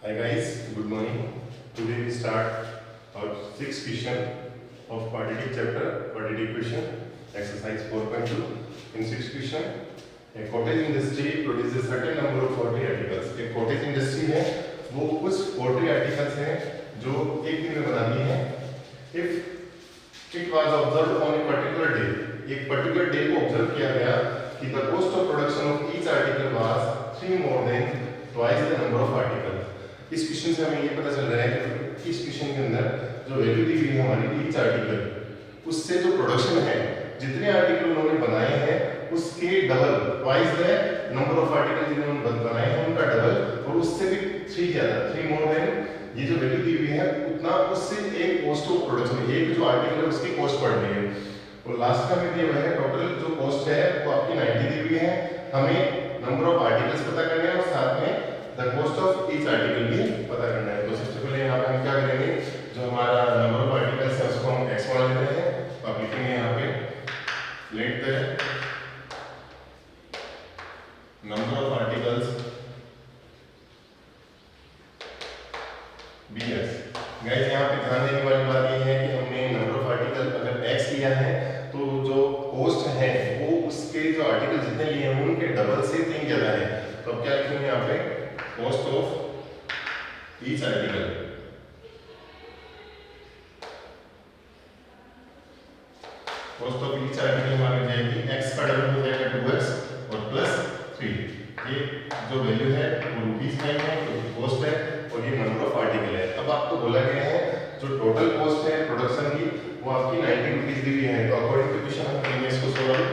Hi guys, good morning. Today we start our sixth question of quadratic chapter, quadratic equation, exercise 4.2. In sixth question, a cottage industry produces certain number of poultry articles. एक cottage industry है, वो कुछ poultry articles हैं जो एक दिन में बनाती है. If it was observed on a particular day, एक particular day को observe किया गया कि the cost of production of each article was 3 more than twice the number of articles. इस क्वेश्चन से हमें ये पता चल रहा है कि इस क्वेश्चन के अंदर जो वैल्यू दी हुई है हमारी ईच आर्टिकल, उससे जो प्रोडक्शन है, जितने आर्टिकल उन्होंने बनाए हैं उसके double, twice the number of article जिन्होंने बनाए हैं उनका डबल, और उससे भी 3 ज्यादा, 3 मोर देन ये जो वैल्यू दी हुई है उतना, उससे एक कॉस्ट ऑफ प्रोडक्शन, एक जो आर्टिकल है उसकी कॉस्ट पड़ रही है. और लास्ट का में दिया हुआ है टोटल जो कॉस्ट है वो आपकी 90 दी हुई है. हमें नंबर ऑफ आर्टिकल्स पता करने हैं और साथ में the cost of each article भी पता करना है. तो सबसे पहले यहाँ पे हम क्या करेंगे, जो हमारा नंबर ऑफ आर्टिकल्स है उसको हम x1 लेते हैं. तो आप लिखेंगे यहाँ पे let the number of articles bs. Guys यहाँ पे ध्यान देने वाली बात ये है कि हमने नंबर ऑफ आर्टिकल अगर x लिया है तो जो कॉस्ट है वो उसके जो आर्टिकल जितने लिए हैं उनके डबल से 3 ज्यादा है. तो अब क्या लिखेंगे यहाँ पे, cost of each article. cost of each article हमारे जाएगी x का डबल हो जाएगा 2x और प्लस 3. ये जो वैल्यू है वो रुपीस में है, तो कॉस्ट है, और ये नंबर ऑफ आर्टिकल है. अब आपको बोला गया है जो टोटल कॉस्ट है प्रोडक्शन की वो आपकी 90 रुपीस दी हुई है. तो अकॉर्डिंग टू क्वेश्चन हम करेंगे इसको सॉल्व.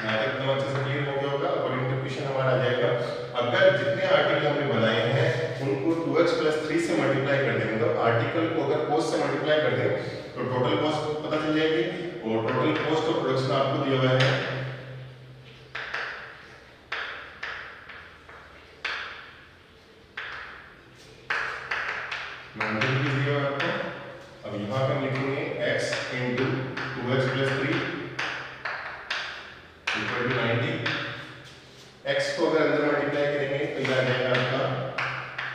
यहाँ तक तो अच्छे से क्लियर हो गया होगा. अकॉर्डिंग टू क्वेश्चन हमारा आ जाएगा, अगर जितने आर्टिकल हमने बनाए हैं उनको 2x प्लस 3 से मल्टीप्लाई कर दें, मतलब आर्टिकल को अगर कॉस्ट से मल्टीप्लाई कर दें तो टोटल कॉस्ट पता चल जाएगी. और टोटल कॉस्ट ऑफ प्रोडक्शन आपको दिया हुआ है 90 रुपीस दिया हुआ है आपको. अब यहाँ पे हम लिखेंगे x into 2x plus 3 equal to 90. x को अगर अंदर मल्टीप्लाई करेंगे तो ये आ जाएगा आपका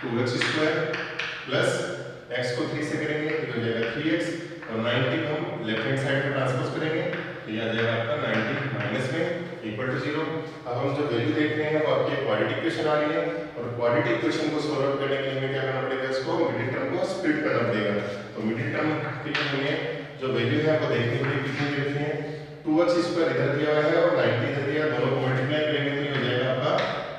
2x स्क्वायर प्लस x को 3 से करेंगे तो हो जाएगा 3x, और 90 को हम लेफ्ट हैंड साइड में ट्रांसपोज करेंगे तो ये आ जाएगा आपका 90 माइनस में इक्वल टू 0. अब हम जो वैल्यू देख रहे हैं वो आपकी क्वाड्रेटिक इक्वेशन आ रही है, और क्वाड्रेटिक इक्वेशन को सॉल्व करने के लिए हमें क्या करना पड़ेगा, इसको मिडिल टर्म को स्प्लिट करना पड़ेगा. तो मिडिल टर्म के लिए हमें जो वैल्यू है वो देखने के लिए कितनी देखनी है, 2x स्क्वायर इधर दिया हुआ है और 90 इधर दिया, दोनों को मल्टीप्लाई करेंगे तो ये हो जाएगा आपका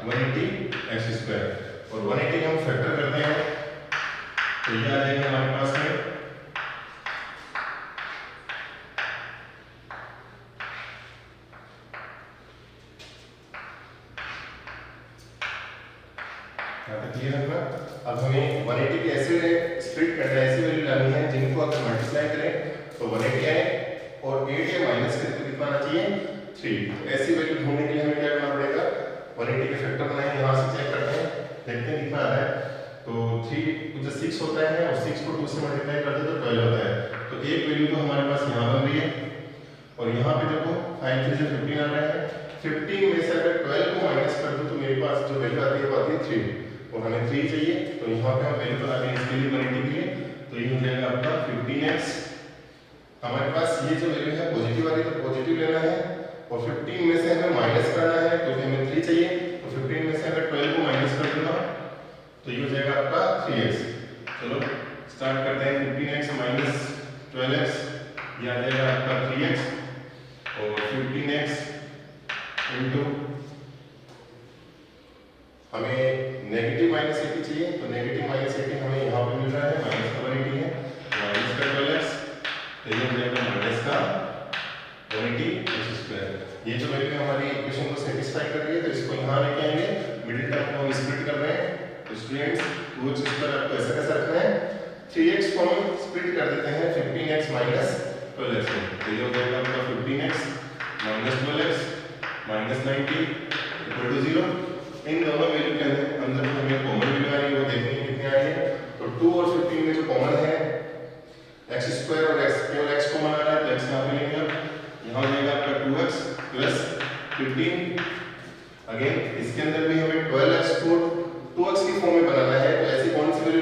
180x स्क्वायर, और 180 हम फैक्टर करते हैं तो ये आ जाएगा हमारे पास में क्लियर है ना. अब हमें 180 के ऐसे स्प्लिट करना है, ऐसी वैल्यू लानी है जिनको अगर मल्टीप्लाई करें तो 180 आए और 8 या माइनस करें तो कितना आना चाहिए 3. तो ऐसी वैल्यू ढूंढने के लिए हमें क्या करना पड़ेगा, 180 के फैक्टर बनाए, यहाँ से चेक करते हैं, देखते हैं कितना आ रहा है. तो 3 जो 6 होता है और 6 को 2 से मल्टीप्लाई करते तो 12 होता है. तो एक वैल्यू तो हमारे पास यहाँ बन रही है, और यहाँ पे देखो 5 3 से 15 आ रहा है. 15 में से अगर 12 को माइनस कर दो तो मेरे पास जो वैल्यू आती है वो आती है 3, और हमें 3 चाहिए. तो यहाँ पे हम वैल्यू बना दें इसके लिए 180 के लिए, तो ये हो जाएगा आपका 15x. हमारे पास ये जो वैल्यू है पॉजिटिव वाली तो पॉजिटिव लेना है, और 15 में से हमें माइनस करना है तो हमें 3 चाहिए. तो 15 में से अगर 12 को माइनस कर दूंगा तो ये हो जाएगा आपका 3x. चलो स्टार्ट करते हैं. 15x माइनस 12x ये आ जाएगा आपका 3x, और 15x इनटू हमें नेगेटिव माइनस 80 चाहिए, तो नेगेटिव माइनस 80 हमें यहाँ पे मिल रहा है, माइनस का 180 है, माइनस का 12x, तो ये हो जाएगा माइनस का 180x स्क्वायर. ये जो वैल्यू हमारी इक्वेशन को सेटिस्फाई कर रही है तो इसको यहाँ लेके आएंगे, मिडिल टर्म को हम स्प्लिट कर रहे हैं. तो स्टूडेंट्स 2x स्क्वायर आपको ऐसा कैसा रखना है, 3x को हम स्प्लिट कर देते हैं 15x माइनस 12x में, तो ये हो जाएगा आपका 15x minus 12x minus 90 equal to 0. इन दोनों वैल्यू के अंदर हमें कॉमन वैल्यू आ रही है वो देखते हैं कितनी आ रही है. तो 2 और 15 में जो कॉमन है x स्क्वायर और x, केवल x कॉमन आ रहा है तो x यहाँ पे लेंगे. अब यहाँ हो जाएगा आपका 2x प्लस 15. अगेन इसके अंदर भी हमें 12x को 2x की फॉर्म में बनाना है, तो ऐसी कौन सी वैल्यू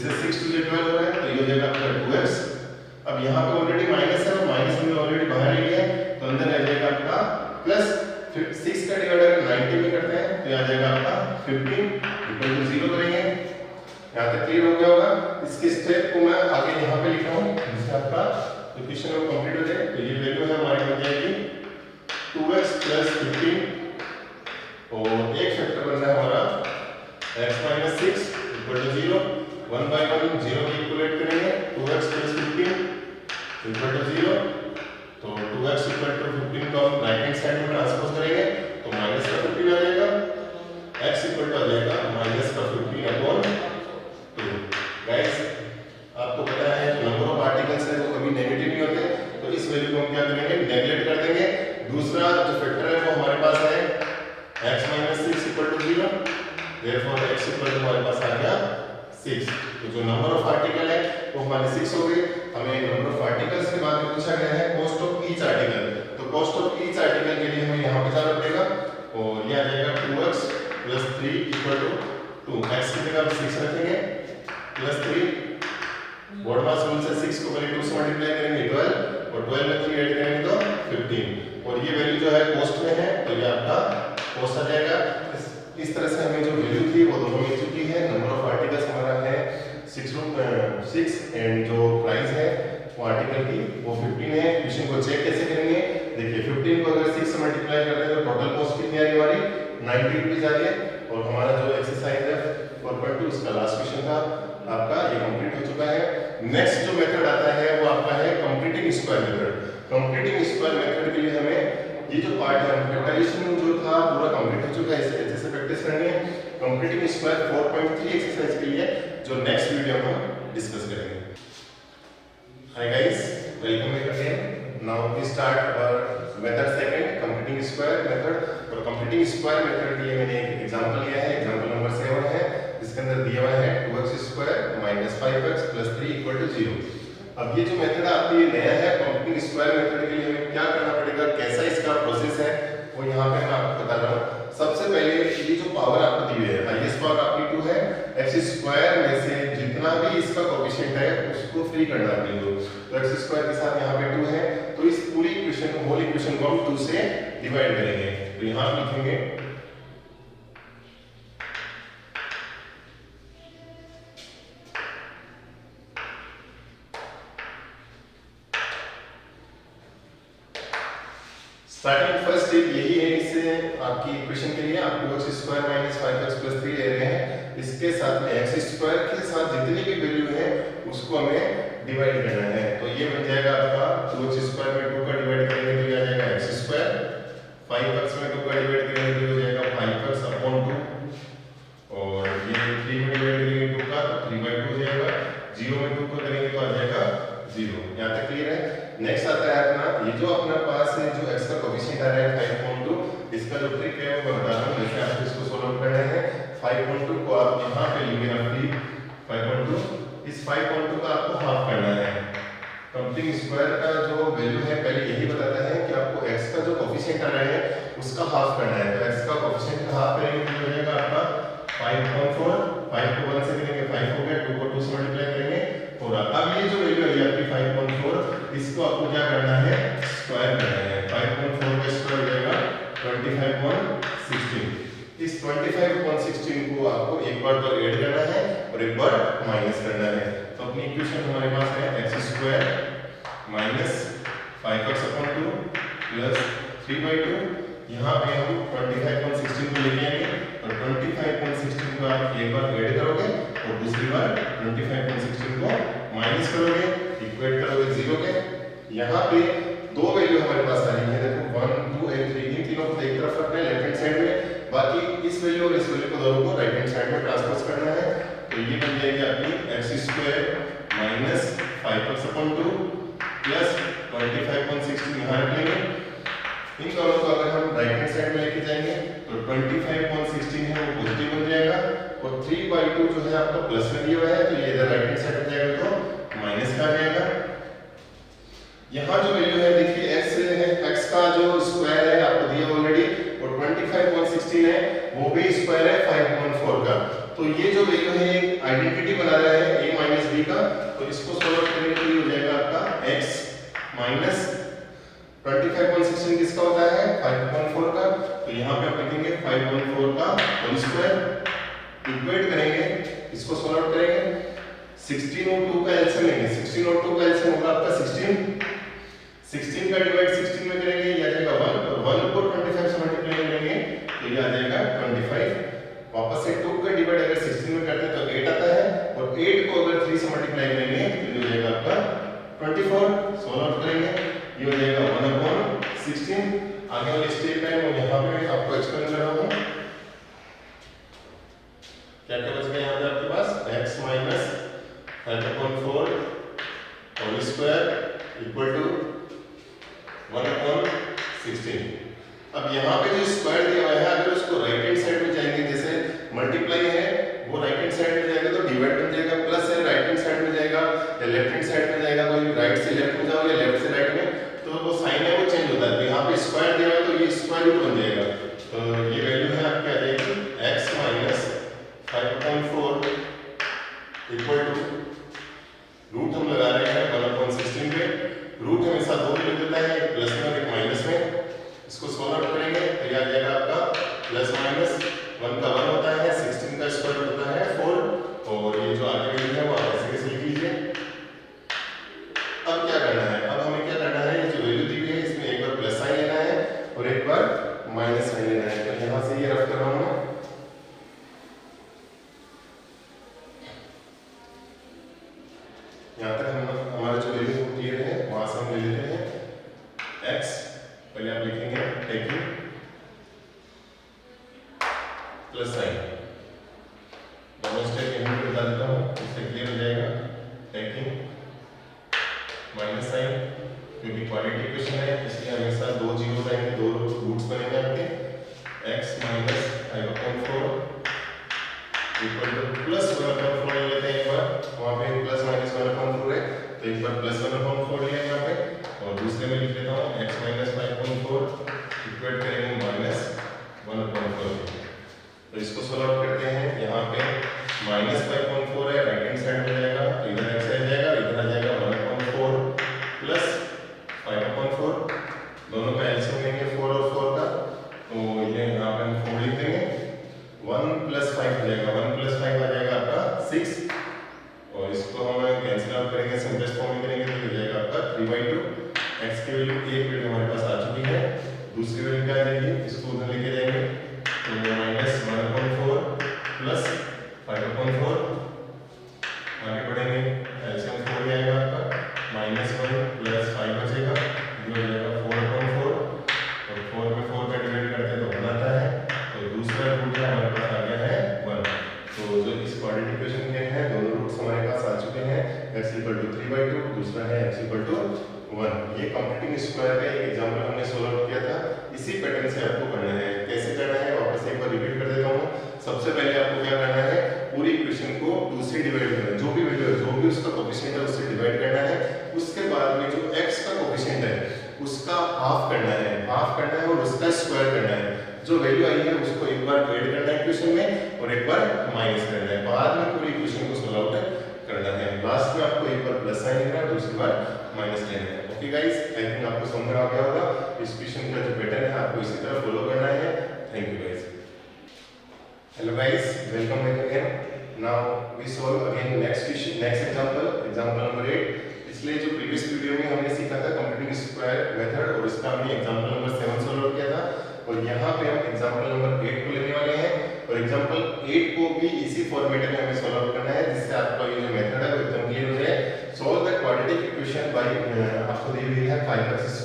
जैसे 6 टू 12 हो रहा है तो ये हो जाएगा आपका 2x। अब यहाँ पे ऑलरेडी माइनस है, माइनस हमने ऑलरेडी बाहर ले लिया है तो अंदर आ जाएगा आपका प्लस। फिर 6 का डिवाइड अगर 90 में करते हैं तो आ जाएगा आपका 15 इक्वल टू 0 करेंगे। यहाँ तक क्लियर हो गया होगा। इसके स्टेप को मैं आगे यहाँ पे लिखा हूँ जिससे आपका इक्वेशन में कंप्लीट हो जाए। तो ये वैल्यू है हमारी बन जाएगी 2x प्लस 15 और एक फैक्टर बन रहा है हमारा x minus 6 equal to 0। 1 by 1 0 की इक्वलेट करेंगे 2x प्लस 15 इक्वल टू 0। तो 2x इक्वल टू 15 को हम राइट हैंड साइड में ट्रांसपोज करेंगे तो माइनस का 15 आ जाएगा। x इक्वल टू आ जाएगा माइनस का 15 अपॉन 2। गाइस आपको पता है जो नंबर ऑफ आर्टिकल्स है वो कभी नेगेटिव नहीं होते, तो इस वैल्यू को हम क्या करेंगे नेगलेक्ट कर देंगे। दूसरा जो फैक्टर है वो हमारे पास है x minus 6 equal to 0, therefore x equal to हमारे पास आ गया 6। तो जो नंबर ऑफ आर्टिकल है वो हमारे 6 हो गए। हमें नंबर ऑफ आर्टिकल्स के बारे में पूछा गया है कॉस्ट ऑफ ईच आर्टिकल। तो कॉस्ट ऑफ ईच आर्टिकल के लिए हमें यहाँ पे जाना पड़ेगा और ये आ जाएगा 2x plus 3 equal to 2। x की जगह 6 रखेंगे प्लस 3। बोर्ड मास रूल से 6 को पहले 2 से मल्टीप्लाई करेंगे 12 और 12 में 3 ऐड करेंगे तो 15। और ये वैल्यू जो है कॉस्ट में है तो ये आपका कॉस्ट आ जाएगा। इस तरह से हमें जो वैल्यू थी वो दोनों मिल चुकी है। नंबर ऑफ आर्टिकल्स हमारा है 6 एंड जो प्राइस है वो आर्टिकल की वो 15 है। क्वेश्चन को चेक कैसे करेंगे, देखिए 15 को अगर 6 से मल्टीप्लाई करते हैं तो टोटल कॉस्ट कितनी आ रही है हमारी 90 रुपीज आ रही है। और हमारा जो एक्सरसाइज है 4.2 उसका लास्ट क्वेश्चन था आपका ये कंप्लीट हो चुका है। नेक्स्ट जो मेथड आता है वो आपका है completing square method. Completing square method के लिए हमें ये जो पार्ट है फैक्टराइजेशन जो था पूरा कंप्लीट हो चुका है, इसे अच्छे से प्रैक्टिस करनी है। कंप्लीटिंग स्क्वायर 4.3 एक्सरसाइज के लिए जो नेक्स्ट वीडियो में हम डिस्कस करेंगे। Hi guys, welcome back again. Now we start our method second completing square method. और कंप्लीटिंग स्क्वायर मेथड के लिए मैंने एक एग्जांपल लिया है, एग्जांपल नंबर 7 है। इसके अंदर दिया हुआ है 2x square minus 5x plus 3 equal to 0। अब ये जो मेथड आपके लिए नया है कंप्लीटिंग स्क्वायर मेथड के लिए हमें क्या करना पड़ेगा, कैसा इसका प्रोसेस है वो यहाँ पे मैं आपको बता रहा हूँ। सबसे पहले ये जो पावर आपको दी हुई है हाईएस्ट पावर आपकी 2 है, x स्क्वायर में से जितना भी इसका कोएफिशिएंट है उसको फ्री करना है अपने को। तो x स्क्वायर के साथ यहाँ पे 2 है तो इस पूरी इक्वेशन को होल इक्वेशन को हम 2 से डिवाइड करेंगे। तो यहाँ लिखेंगे स्टार्टिंग फर्स्ट स्टेप यही है। इससे आपकी इक्वेशन के लिए आप 2x square minus 5x plus 3 ले रहे हैं, इसके साथ में x स्क्वायर के साथ जितनी भी वैल्यू है उसको हमें डिवाइड करना है। तो ये बन जाएगा आपका 2x स्क्वायर में 2 का डिवाइड करेंगे तो ये आ जाएगा x स्क्वायर, 5x में 2 का डिवाइड करेंगे तो ये हो जाएगा 5x अपॉन 2 और ये 3 में डिवाइड करेंगे 2 का तो 3/2 हो जाएगा। 0 में 2 को करेंगे तो आ जाएगा 0। यहाँ तक क्लियर है। नेक्स्ट आता है अपना ये जो अपना पास है जो x का कोएफिशिएंट आ रहा है 5.2, इसका जो ट्रिक है मैं बता रहा हूँ जैसे आपको इसको सॉल्व करना है। 5.2 को आप यहाँ पे लेंगे रफली 5.2, इस 5.2 का आपको हाफ करना है। कंप्लीटिंग स्क्वायर का जो वैल्यू है पहले यही बताता है कि आपको x का जो कोएफिशिएंट आ रहा है उसका हाफ करना है। तो x का कोएफिशिएंट का हाफ करेंगे तो हो जाएगा आपका 5.4, 5 को 1 से करेंगे 5 हो गया, 2 को 2 से मल्टीप्लाई करेंगे और अब ये जो वैल्यू है आपकी 5.4 इसको आपको क्या करना है स्क्वायर करना है। 5.4 का स्क्वायर हो जाएगा 25.16। इस 25.16 को आपको एक बार तो ऐड करना है और एक बार माइनस करना है। तो अपनी इक्वेशन हमारे पास है x square minus 5x upon 2 plus 3/2। यहाँ पे हम 25.16 को लेके आएंगे और 25.16 को आप एक बार ऐड करोगे और दूसरी बार 25.16 को माइनस करोगे, इक्वेट करोगे 0 के। यहाँ पे दो वैल्यू हमारे पास आ रही है, देखो 1 2 and 3, इन तीनों को एक तरफ रखना है लेफ्ट हैंड साइड में, बाकी इस वैल्यू और इस वैल्यू को दोनों को राइट हैंड साइड में ट्रांसपोज करना है। तो ये बन जाएगी आपकी x square minus 5x upon 2 plus 25.16 यहाँ रख लेंगे। इन दोनों को अगर हम राइट हैंड साइड में लेके जाएंगे तो 25.16 है वो पॉजिटिव बन जाएगा और 3/2 जो है आपका प्लस में दिया हुआ है तो ये इधर राइट हैंड साइड में जाएगा तो माइनस का आ जाएगा। यहाँ जो वैल्यू है देखिए x का जो स्क्वायर है आपको दिया ऑलरेडी और 25.16 है वो भी स्क्वायर है 5.4 का। तो तो ये जो वैल्यू है एक आइडेंटिटी बना रहा है a माइनस बी का, तो इसको सॉल्व करने के लिए हो जाएगा आपका x माइनस 25.16 किसका होता है 5.4 का, तो यहाँ पे आप लिखेंगे 5.4 का होल स्क्वायर, इक्वेट करेंगे, इसको सॉल्व आउट करेंगे, 16 और 2 का एलसीएम लेंगे, 16 और 2 का एलसीएम होगा आपका 16 का डिवाइड 16 में करेंगे, ये आ जाएगा 1 और 1 को 25 से मल्टीप्लाई करेंगे तो ये आ जाएगा 25, वापस से 2 का डिवाइड अगर 16 में करते हैं तो 8 आता है और 8 को अगर 3 से मल्टीप्लाई करेंगे तो ये हो जाएगा आपका 24, सॉल्व आउट करेंगे, ये हो जाएगा 1/16। आगे वाले स्टेप है वो यहाँ पे आपको एक्सप्लेन कर रहा हूँ। क्या क्या बच गया यहाँ पे आपके पास x minus 5/4 whole square equal to 1/16। अब यहाँ पे जो स्क्वायर दिया हुआ है अगर उसको राइट हैंड साइड में जाएंगे, जैसे मल्टीप्लाई है वो राइट हैंड साइड में जाएगा तो डिवाइड बन जाएगा, प्लस है राइट हैंड साइड में जाएगा या लेफ्ट हैंड साइड में जाएगा, कोई राइट से लेफ्ट में जाओ या लेफ्ट से राइट में, तो वो साइन है वो चेंज होता है। तो यहाँ पे स्क्वायर दिया हुआ है तो ये स्क्वायर रूट बन जाएगा, तो ये वैल्यू है आपकी आ जाएगी x minus 5/4 equal to root हम लगा रहे हैं 1/16 पे, रूट हमेशा दो में देता है, एक प्लस में और एक माइनस में, इसको सॉल्व आउट करेंगे तो ये आ जाएगा आपका प्लस माइनस 1 का 1 होता है, 16 का स्क्वायर रूट होता है 4, और ये जो आगे वैल्यू है वो आप ऐसे कैसे लिख लीजिए। अब क्या करना है, अब हमें क्या करना है, ये जो वैल्यू दी हुई है इसमें एक बार प्लस साइन लेना है और एक बार माइनस साइन लेना है, तो यहाँ से ये रफ कर रहा हूँ मैं, यहाँ तक हम हमारा जो वैल्यू क्लियर है वहां से हम ले लेते हैं x, पहले आप लिखेंगे टेकिंग प्लस साइन, दोनों स्टेप यहीं पे बता देता हूँ इससे क्लियर हो जाएगा, टेकिंग माइनस साइन, क्योंकि क्वाड्रेटिक इक्वेशन है इसलिए हमेशा दो जीरोस आएंगे, दो रूट्स बनेंगे आपके, x minus 5/4 equal two plus 1/4 ले लेते हैं एक बार, वहाँ पे प्लस माइनस 1/4 है तो एक बार प्लस 1/4 लिया यहाँ पे, और दूसरे में लिख लेता हूँ x माइनस 5/4 इक्वल करेंगे माइनस 1/4, तो इसको सॉल्व आउट करते हैं, यहाँ पे माइनस 5/4 है राइट हैंड साइड में जाएगा तो इधर x आ जाएगा, इधर आ जाएगा 1/4 प्लस 5/4, दोनों का एलसीएम लेंगे 4 और 4 का, तो ये यहाँ पे हम 4 लिख देंगे, 1 प्लस 5 हो जाएगा, 1 प्लस 5 आ जाएगा आपका 6, और इसको हम कैंसिल आउट करेंगे, सिंपलेस्ट फॉर्म में करेंगे तो हो जाएगा आपका 3/2, x की वैल्यू एक वैल्यू हमारे पास आ चुकी है, दूसरी वैल्यू क्या आ जाएगी, इसको उधर लेके जाएंगे तो माइनस 1/4 प्लस 5/4, आगे बढ़ेंगे एलसीएम 4 आएगा आपका, माइनस 1 प्लस 5 बचेगा, ये हो जाएगा 4/4, और 4 में 4 का डिवाइड करते हैं तो 1 आता है, तो दूसरा रूट है हमारे पास आ गया है 1, तो जो इस क्वाड्रेटिक इक्वेशन के हैं दोनों रूट्स हमारे पास आ चुके हैं, x = 3/2, दूसरा है x = 1। ये कंप्लीटिंग स्क्वायर का एक एग्जांपल हमने सॉल्व आउट किया था, इसी पैटर्न से आपको करना है, कैसे करना है वापस एक बार रिपीट कर देता हूँ। सबसे पहले आपको क्या करना है, पूरी इक्वेशन को 2 से डिवाइड करना है, जो भी वैल्यू है, जो भी उसका कोएफिशिएंट है उससे डिवाइड करना है, उसके बाद में जो x का कोएफिशिएंट है उसका हाफ करना है और उसका स्क्वायर करना है, जो वैल्यू आई है उसको एक बार ऐड करना है इक्वेशन में और एक बार माइनस करना है, बाद में पूरी इक्वेशन को सॉल्व आउट करना है, लास्ट में आपको एक बार प्लस साइन लेना है, दूसरी बार माइनस लेना है। ओके गाइस, आई थिंक आपको समझ आ गया होगा, इस क्वेश्चन का जो पैटर्न है आपको इसी तरह फॉलो करना है। Thank you guys. Hello guys, welcome back again. Now we solve again next example number 8। इसलिए जो प्रीवियस वीडियो में हमने सीखा था कंप्यूटिंग स्क्वायर मेथड और इसका हमने एग्जांपल नंबर 7 सॉल्व किया था, और यहाँ पे हम एग्जांपल नंबर 8 को लेने वाले हैं, और एग्जांपल 8 को भी इसी फॉर्मेट में हमें सॉल्व करना है जिससे आपका ये जो मेथड है वो एकदम क्लियर हो जाए। Solve the quadratic equation by आपको दी हुई है 5x² -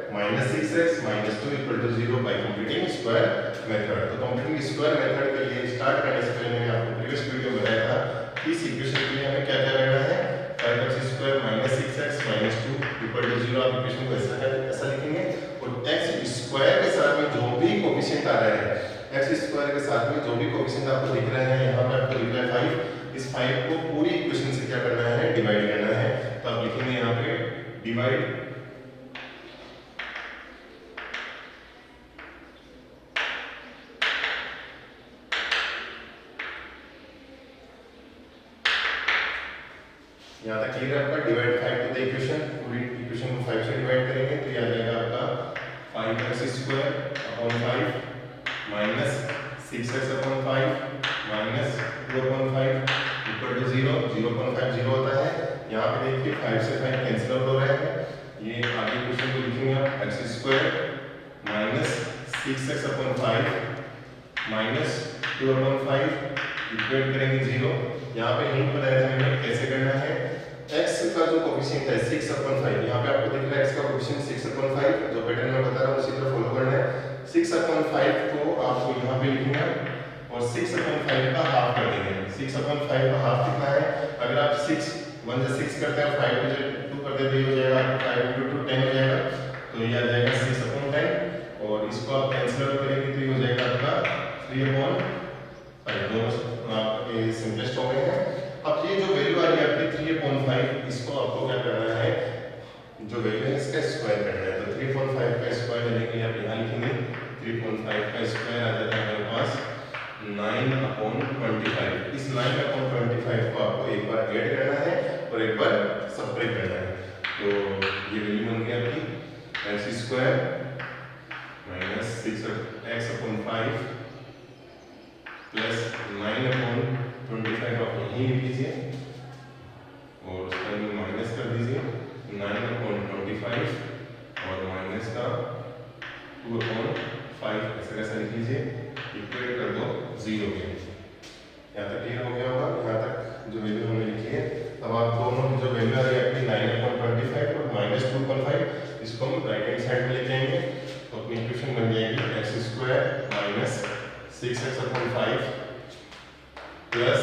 6x - 2 = 0 bye computing square method. तो कंप्यूटिंग स्क्वायर मेथड के लिए स्टार्ट करने से पहले मैंने आपको प्रीवियस वीडियो में बताया था इस इक्वेशन के लिए हमें क्या क्या करना है। 5x² - 6x - 2 = 0 आप इक्वेशन को ऐसा लिखेंगे, और x² के साथ में जो भी कोएफिशिएंट आ रहा है, x² के साथ में जो भी कोएफिशिएंट आपको दिख रहे हैं, यहाँ पे आपको दिख रहा है 5, इस 5 को पूरी इक्वेशन से क्या करना है, डिवाइड करना है। तो आप लिखेंगे यहाँ पे डिवाइड यहाँ तक क्लियर है आपका। डिवाइड 5 टू द इक्वेशन, पूरी इक्वेशन को 5 से डिवाइड करेंगे तो ये आ जाएगा आपका 5x² upon 5 minus 6x upon 5 minus 2/5 equal to 0। 0.5 0 होता है। यहाँ पे देखिए 5 से 5 कैंसिल आउट हो रहा है। ये आगे इक्वेशन को लिखेंगे आप x² minus 6x upon 5 minus 2/5 equate करेंगे 0। यहाँ पे हिंट बताया था मैंने कैसे करना है। x का जो कोफिशिएंट है 6/5, यहाँ पे आपको दिख रहा है x का कोफिशिएंट 6/5, जो पैटर्न मैं बता रहा हूँ उसी तरह फॉलो करना है। 6/5 को आपको यहाँ पे लिखना है और 6/5 का हाफ कर देंगे। 6/5 का हाफ कितना है? अगर आप 6 1 से 6 करते हैं, 5 को 2 कर देते हो जाएगा 5 × 2 10 हो जाएगा, तो ये आ जाएगा 6/10 और इसको आप कैंसिल आउट करेंगे तो ये हो जाएगा आपका 3/5। दोनों आपके सिंपलेस्ट हो गए हैं। अब ये जो वैल्यू आ रही है आपकी 3/5, इसको आपको क्या करना है, जो वैल्यू है इसका स्क्वायर करना है। तो 3/5 का स्क्वायर लेने के लिए आप यहाँ लिखेंगे 3/5 का स्क्वायर आ जाता है हमारे पास 9/25। इस 9/25 को आपको एक बार ऐड करना है और एक बार सबट्रैक्ट करना है। तो ये वैल्यू बन गई आपकी x² माइनस 6x/5 प्लस 9/25 आप यहीं लिख लीजिए और उसका माइनस कर दीजिए 9/25 और माइनस का 2/5 ऐसा लिख लीजिए, इक्वेट कर दो 0 के। यहाँ तक क्लियर हो गया होगा। यहाँ तक जो वैल्यू हमने लिखी है, अब आप दोनों की जो वैल्यू आ रही है आपकी 9/25 और माइनस 2/5, इसको हम राइट हैंड साइड में लेके आएंगे तो अपनी इक्वेशन बन जाएगी x² minus 6x/5 plus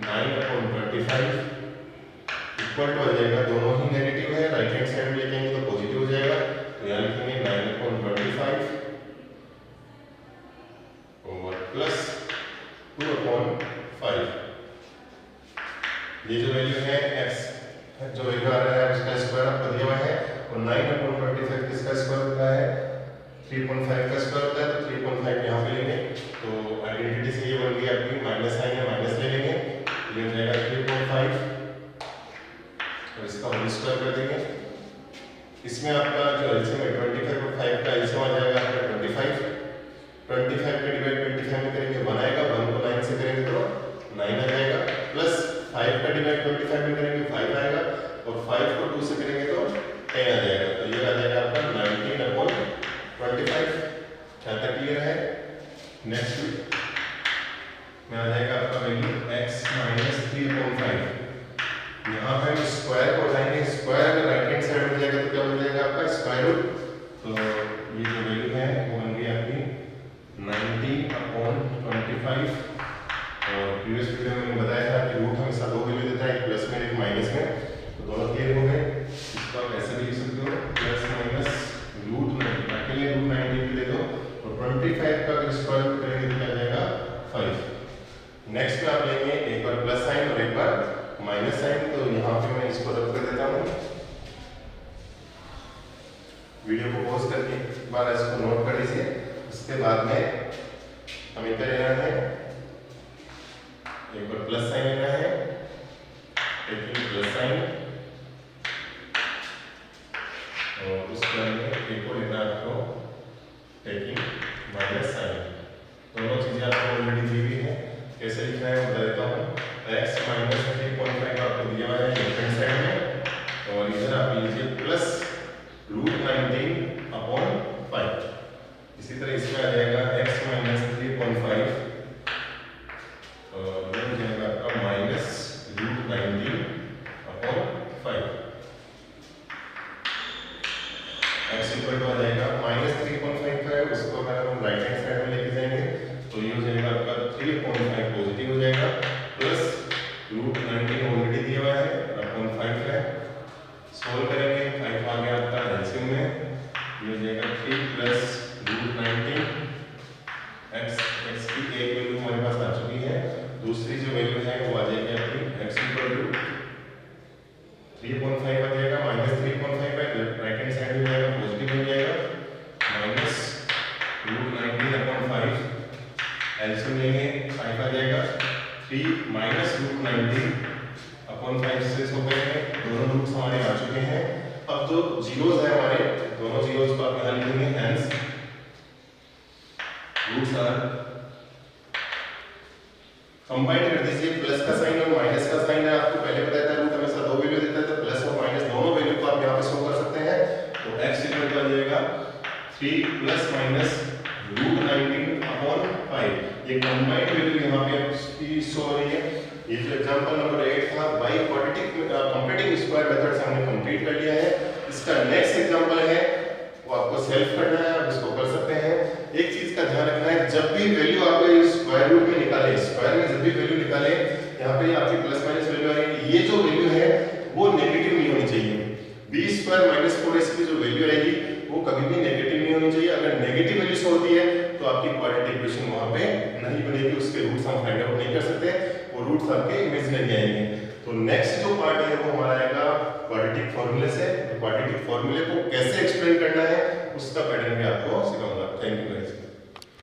9/25 equal to आ जाएगा, दोनों ही नेगेटिव है, राइट हैंड साइड में लेके आएंगे तो पॉजिटिव हो जाएगा। तो यहाँ लिखेंगे 9/25 और प्लस 2/5। ये जो वैल्यू है x, जो वैल्यू आ रहा है उसका स्क्वायर आपको दिया हुआ है और 9/25 किसका स्क्वायर होता है? 3.5 का स्क्वायर होता है। तो 3.5 यहाँ पे लेंगे तो आइडेंटिटी से ये बन गई आपकी, माइनस साइन है माइनस ले लेंगे, ये हो जाएगा 3.5 और इसका होल स्क्वायर कर देंगे। इसमें आपका जो एलसीएम है 25 और 5 का एलसीएम आ जाएगा आपका 25। 25 का डिवाइड 25 में करेंगे 1 आएगा, 1 को 9 से करेंगे तो 9 आ जाएगा, प्लस 5 का डिवाइड 25 में करेंगे 5 आएगा और 5 को 2 से करेंगे तो 10 आ जाएगा। तो ये आ जाएगा आपका 19/25। क्या तक क्लियर है? नेक्स्ट में आ जाएगा आपका वैल्यू x माइनस 3/5। यहाँ पे हम स्क्वायर को उठाएंगे, स्क्वायर अगर राइट हैंड साइड में जाएगा तो क्या हो जाएगा आपका स्क्वायर रूट। तो ये जो वैल्यू है वो बन गई आपकी 90/25 और प्रीवियस वीडियो में मैंने बताया था कि रूट हमेशा दो वैल्यू देता है, एक प्लस में एक माइनस में, तो दोनों क्लियर हो गए। इसको आप ऐसे भी लिख सकते हो प्लस माइनस √90, अकेले √90 ले दो और 25 का अगर स्क्वायर रूट करेंगे तो क्या जाएगा 5। नेक्स्ट में आप लेंगे एक बार प्लस साइन और एक बार माइनस साइन, तो यहाँ पे मैं इसको रद्द कर देता हूँ। वीडियो को पॉज करके एक बार इसको नोट कर लीजिए। उसके बाद में हमें क्या लेना है, एक बार प्लस साइन लेना है, टेकिंग प्लस साइन और उसके बाद एक को लेना है आपको टेकिंग माइनस साइन। दोनों चीजें आपको ऑलरेडी दी हुई है, कैसे लिखना है बता देता हूँ। x माइनस 3.5 आपको दिया हुआ है लेफ्ट हैंड साइड में और इधर आप लीजिए प्लस √19/5। इसी तरह इसमें आ जाएगा x माइनस 3.5 और ये हो जाएगा आपका माइनस √19/5। x इक्वल टू आ जाएगा माइनस 3.5 का है, उसको अगर हम राइट हैंड साइड में लेके जाएंगे तो ये हो जाएगा आपका 3.5 पॉजिटिव हो जाएगा, प्लस √19 ऑलरेडी दिया हुआ है और अपॉन 5 है। सॉल्व करेंगे 5 आ गया आपका एलसीएम में, ये हो जाएगा 3 प्लस √19। x की एक वैल्यू हमारे पास आ चुकी है, दूसरी जो वैल्यू है वो आ जाएगी आपकी x इक्वल टू 3.5 आ जाएगा, माइनस 3.5 है, राइट हैंड साइड में जाएगा पॉजिटिव हो जाएगा, माइनस √19/5 एलसीएम लेंगे 5 आ जाएगा, 3 माइनस √19/5 से अब जो जीरोस है हमारे दोनों जीरोस को आप यहाँ लिखेंगे, हेंस रूट्स आर, कंबाइन कर दीजिए, प्लस का साइन और माइनस का साइन है, आपको पहले बताया था रूट हमेशा दो वैल्यू देता है, तो प्लस और माइनस दोनों वैल्यू को आप यहाँ पे शो कर सकते हैं। तो x इक्वल टू आ जाएगा 3 प्लस माइनस रूट 19 अपॉन 5। ये कंबाइंड वैल्यू यहाँ पे आपकी शो हो रही है। ये जो एग्जांपल नंबर 8 था by quadratic completing square method से हमने कंप्लीट कर लिया है। इसका नेक्स्ट एग्जांपल है वो आपको सेल्फ करना है, आप इसको कर सकते हैं। एक चीज का ध्यान रखना है, जब भी वैल्यू आप स्क्वायर रूट में निकालें, स्क्वायर में जब भी वैल्यू निकालें, यहाँ पे आपकी प्लस माइनस वैल्यू आ रही है, ये जो वैल्यू है वो नेगेटिव नहीं होनी चाहिए। बी स्क्वायर माइनस 4ac की जो वैल्यू आएगी वो कभी भी नेगेटिव नहीं होनी चाहिए। अगर नेगेटिव वैल्यू होती है तो आपकी क्वाड्रेटिक इक्वेशन वहां पे नहीं बनेगी, उसके रूट्स हम फाइंड आउट नहीं कर सकते, वो रूट्स आपके इमेजिनरी आएंगे। तो नेक्स्ट जो पार्ट है वो हमारा आएगा क्वाड्रेटिक फॉर्मूले से। क्वाड्रेटिक फॉर्मूले को कैसे एक्सप्लेन करना है उसका पैटर्न भी आपको सिखाऊंगा। Thank you guys.